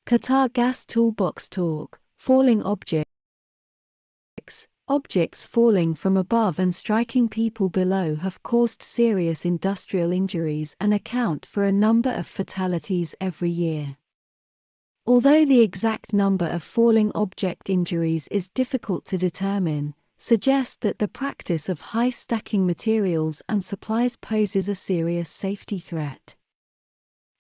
Qatar Gas Toolbox Talk, Falling Objects. Objects falling from above and striking people below have caused serious industrial injuries and account for a number of fatalities every year. Although the exact number of falling object injuries is difficult to determine, suggests that the practice of high stacking materials and supplies poses a serious safety threat.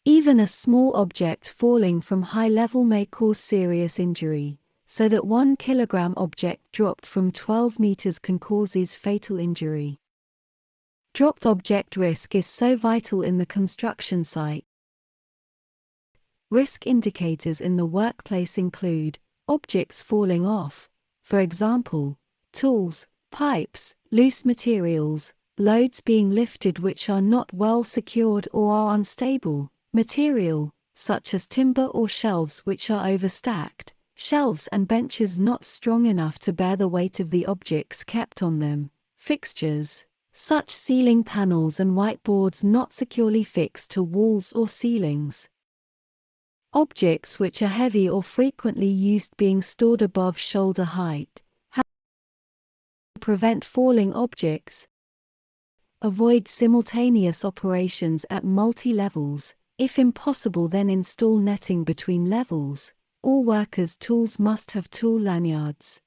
Even a small object falling from high level may cause serious injury, so that 1 kilogram object dropped from 12 meters can cause fatal injury. Dropped object risk is so vital in the construction site. Risk indicators in the workplace include objects falling off, for example, tools, pipes, loose materials, loads being lifted which are not well secured or are unstable, material, such as timber or shelves which are overstacked, shelves and benches not strong enough to bear the weight of the objects kept on them, fixtures, such ceiling panels and whiteboards not securely fixed to walls or ceilings. Objects which are heavy or frequently used being stored above shoulder height. How to prevent falling objects? Avoid simultaneous operations at multi-levels. If impossible, then install netting between levels. All workers' tools must have tool lanyards.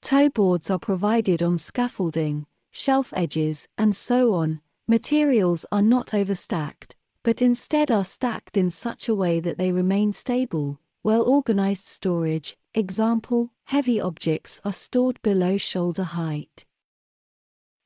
Toe boards are provided on scaffolding, shelf edges, and so on. Materials are not overstacked, but instead are stacked in such a way that they remain stable. Well-organized storage, example, heavy objects are stored below shoulder height.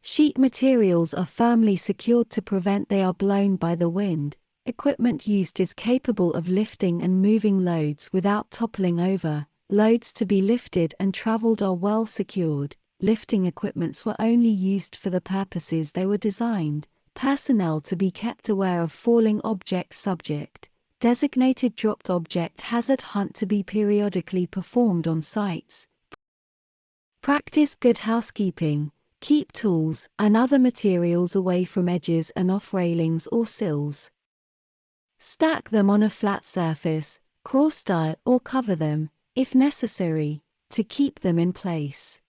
Sheet materials are firmly secured to prevent they are blown by the wind. Equipment used is capable of lifting and moving loads without toppling over. Loads to be lifted and traveled are well secured. Lifting equipments were only used for the purposes they were designed. Personnel to be kept aware of falling object subject. Designated dropped object hazard hunt to be periodically performed on sites. Practice good housekeeping. Keep tools and other materials away from edges and off railings or sills. Stack them on a flat surface, cross style or cover them, if necessary, to keep them in place.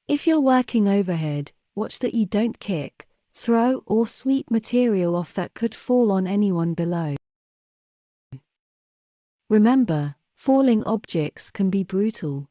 If you're working overhead, watch that you don't kick, throw or sweep material off that could fall on anyone below. Remember, falling objects can be brutal.